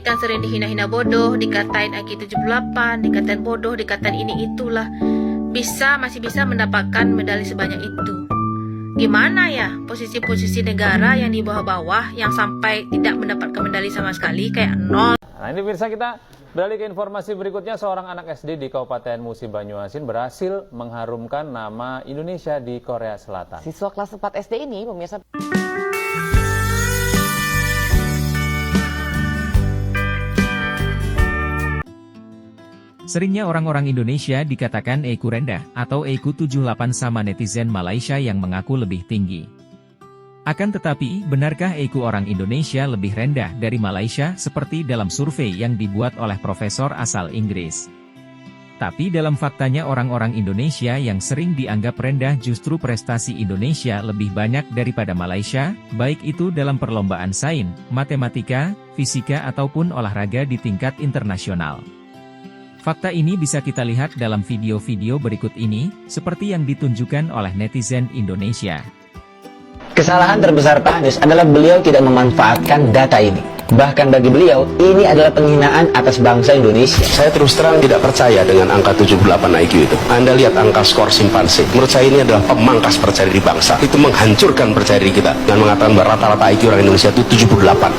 Kan sering dihina-hina bodoh, dikatain IQ 78, dikatain bodoh, dikatain ini itulah. Masih bisa mendapatkan medali sebanyak itu. Gimana ya posisi-posisi negara yang di bawah-bawah yang sampai tidak mendapatkan medali sama sekali, kayak nol. Nah ini pemirsa, kita beralih ke informasi berikutnya. Seorang anak SD di Kabupaten Musi Banyuasin berhasil mengharumkan nama Indonesia di Korea Selatan. Siswa kelas 4 SD ini, pemirsa. Seringnya orang-orang Indonesia dikatakan IQ rendah atau IQ 78 sama netizen Malaysia yang mengaku lebih tinggi. Akan tetapi, benarkah IQ orang Indonesia lebih rendah dari Malaysia seperti dalam survei yang dibuat oleh profesor asal Inggris? Tapi dalam faktanya orang-orang Indonesia yang sering dianggap rendah justru prestasi Indonesia lebih banyak daripada Malaysia, baik itu dalam perlombaan sains, matematika, fisika ataupun olahraga di tingkat internasional. Fakta ini bisa kita lihat dalam video-video berikut ini, seperti yang ditunjukkan oleh netizen Indonesia. Kesalahan terbesar Pak Anies adalah beliau tidak memanfaatkan data ini. Bahkan bagi beliau, ini adalah penghinaan atas bangsa Indonesia. Saya terus terang tidak percaya dengan angka 78 IQ itu. Anda lihat angka skor simpanse. Menurut saya ini adalah pemangkas percaya diri bangsa. Itu menghancurkan percaya diri kita. Dengan mengatakan bahwa rata-rata IQ orang Indonesia itu 78.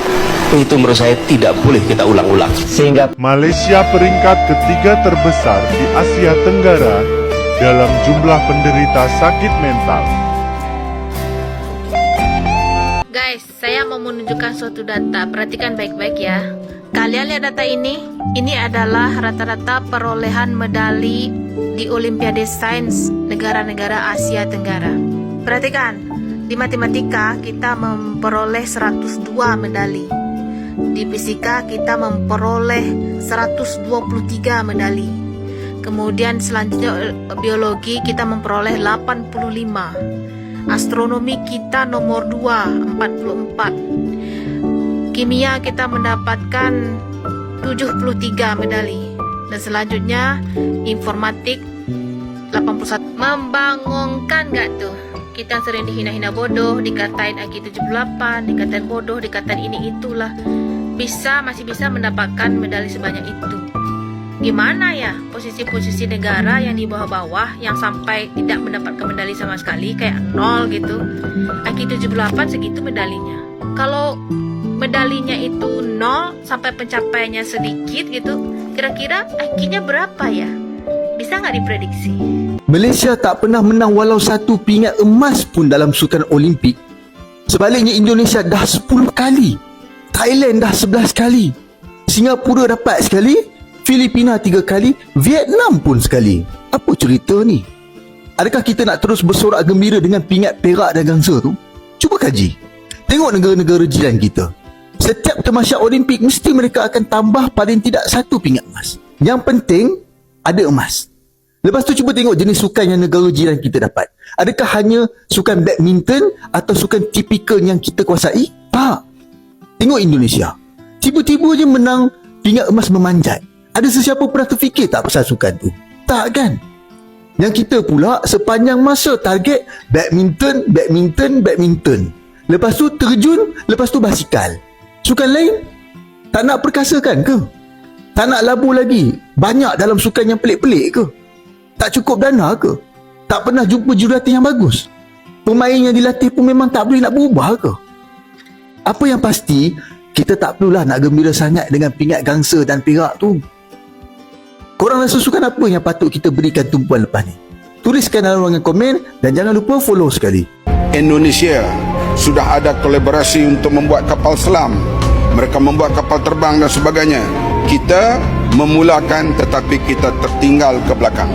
Itu menurut saya tidak boleh kita ulang-ulang. Sehingga Malaysia peringkat ketiga terbesar di Asia Tenggara dalam jumlah penderita sakit mental. Guys, saya mau menunjukkan suatu data. Perhatikan baik-baik ya. Kalian lihat data ini? Ini adalah rata-rata perolehan medali di Olimpiade Sains negara-negara Asia Tenggara. Perhatikan, di matematika kita memperoleh 102 medali. Di fisika kita memperoleh 123 medali. Kemudian selanjutnya biologi kita memperoleh 85. Astronomi kita nomor 2, 44. Kimia kita mendapatkan 73 medali. Dan selanjutnya informatik 81. Membangunkan gak tuh? Kita sering dihina-hina bodoh, dikatain IQ 78, dikatain bodoh, dikatain ini itulah. Masih bisa mendapatkan medali sebanyak itu. Gimana ya posisi-posisi negara yang di bawah-bawah yang sampai tidak mendapatkan medali sama sekali, kayak nol gitu. IQ 78 segitu medalinya. Kalau medalinya itu nol sampai pencapaiannya sedikit gitu, kira-kira IQ-nya berapa ya? Bisa nggak diprediksi? Malaysia tak pernah menang walau satu pingat emas pun dalam sukan Olimpik. Sebaliknya Indonesia dah 10 kali, Thailand dah 11 kali, Singapura dapat sekali, Filipina 3 kali, Vietnam pun sekali. Apa cerita ni? Adakah kita nak terus bersorak gembira dengan pingat perak dan gangsa tu? Cuba kaji. Tengok negara-negara jiran kita. Setiap tamasya Olimpik mesti mereka akan tambah paling tidak satu pingat emas. Yang penting ada emas. Lepas tu cuba tengok jenis sukan yang negara jiran kita dapat. Adakah hanya sukan badminton atau sukan tipikal yang kita kuasai? Tak. Tengok Indonesia. Tiba-tiba je menang pingat emas memanjat. Ada sesiapa pernah terfikir tak pasal sukan tu? Tak kan? Yang kita pula sepanjang masa target badminton. Lepas tu terjun, lepas tu basikal. Sukan lain tak nak perkasakan ke? Tak nak labur lagi? Banyak dalam sukan yang pelik-pelik ke? Tak cukup dana ke? Tak pernah jumpa jurulatih yang bagus? Pemain yang dilatih pun memang tak boleh nak berubah ke? Apa yang pasti, kita tak perlulah nak gembira sangat dengan pingat gangsa dan perak tu. Korang rasa sukan apa yang patut kita berikan tumpuan lepas ni? Tuliskan dalam ruangan komen dan jangan lupa follow sekali. Indonesia sudah ada kolaborasi untuk membuat kapal selam. Mereka membuat kapal terbang dan sebagainya. Kita memulakan tetapi kita tertinggal ke belakang.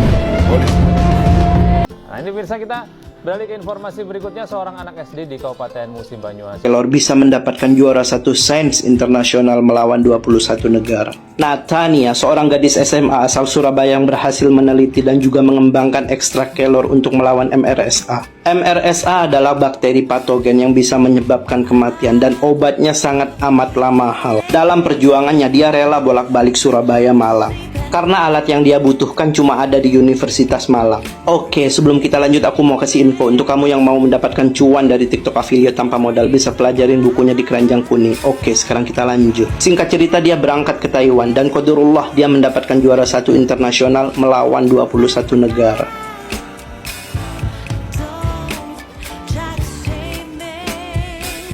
Nah ini pemirsa, kita beralih ke informasi berikutnya. Seorang anak SD di Kabupaten Musi Banyuasin Kelor bisa mendapatkan juara satu sains internasional melawan 21 negara. Natania, seorang gadis SMA asal Surabaya yang berhasil meneliti dan juga mengembangkan ekstrak kelor untuk melawan MRSA. MRSA adalah bakteri patogen yang bisa menyebabkan kematian dan obatnya sangat amatlah mahal. Dalam perjuangannya dia rela bolak-balik Surabaya Malang. karena alat yang dia butuhkan cuma ada di Universitas Malang. Oke, sebelum kita lanjut aku mau kasih info untuk kamu yang mau mendapatkan cuan dari TikTok affiliate tanpa modal, bisa pelajarin bukunya di Keranjang Kuning. Oke, sekarang kita lanjut. Singkat cerita, dia berangkat ke Taiwan dan qadarullah dia mendapatkan juara 1 internasional melawan 21 negara.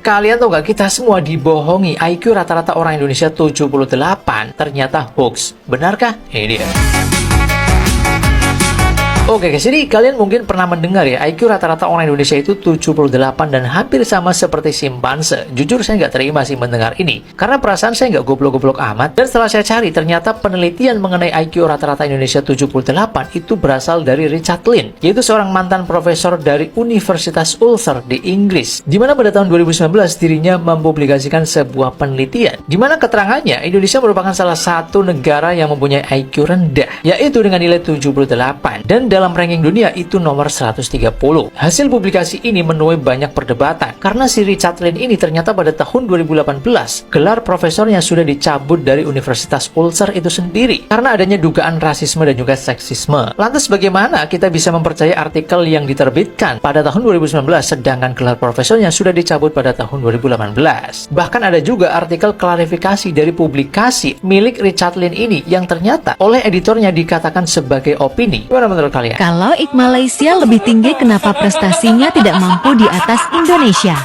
Kalian tahu gak, kita semua dibohongi. IQ rata-rata orang Indonesia 78 ternyata hoax. Benarkah? Ini dia. Oke guys, jadi kalian mungkin pernah mendengar ya, IQ rata-rata orang Indonesia itu 78 dan hampir sama seperti simpanse. Jujur saya nggak terima sih mendengar ini, karena perasaan saya nggak goblok-goblok amat. Dan setelah saya cari, ternyata penelitian mengenai IQ rata-rata Indonesia 78 itu berasal dari Richard Lynn, yaitu seorang mantan profesor dari Universitas Ulster di Inggris, di mana pada tahun 2019 dirinya mempublikasikan sebuah penelitian, di mana keterangannya Indonesia merupakan salah satu negara yang mempunyai IQ rendah, yaitu dengan nilai 78, dan dalam ranking dunia itu nomor 130. Hasil publikasi ini menuai banyak perdebatan karena si Richard Lynn ini ternyata pada tahun 2018 gelar profesornya sudah dicabut dari Universitas Ulster itu sendiri karena adanya dugaan rasisme dan juga seksisme. Lantas bagaimana kita bisa mempercayai artikel yang diterbitkan pada tahun 2019 sedangkan gelar profesornya sudah dicabut pada tahun 2018? Bahkan ada juga artikel klarifikasi dari publikasi milik Richard Lynn ini yang ternyata oleh editornya dikatakan sebagai opini. Gimana menurut kalian? Kalau IQ Malaysia lebih tinggi, kenapa prestasinya tidak mampu di atas Indonesia?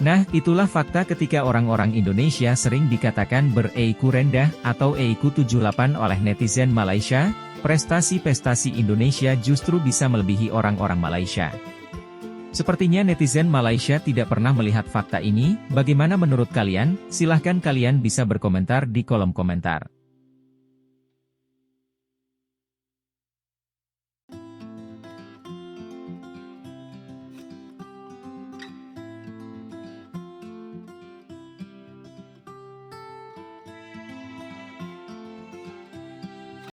Nah, itulah fakta ketika orang-orang Indonesia sering dikatakan ber-IQ rendah atau IQ 78 oleh netizen Malaysia. Prestasi-prestasi Indonesia justru bisa melebihi orang-orang Malaysia. Sepertinya netizen Malaysia tidak pernah melihat fakta ini. Bagaimana menurut kalian? Silahkan kalian bisa berkomentar di kolom komentar.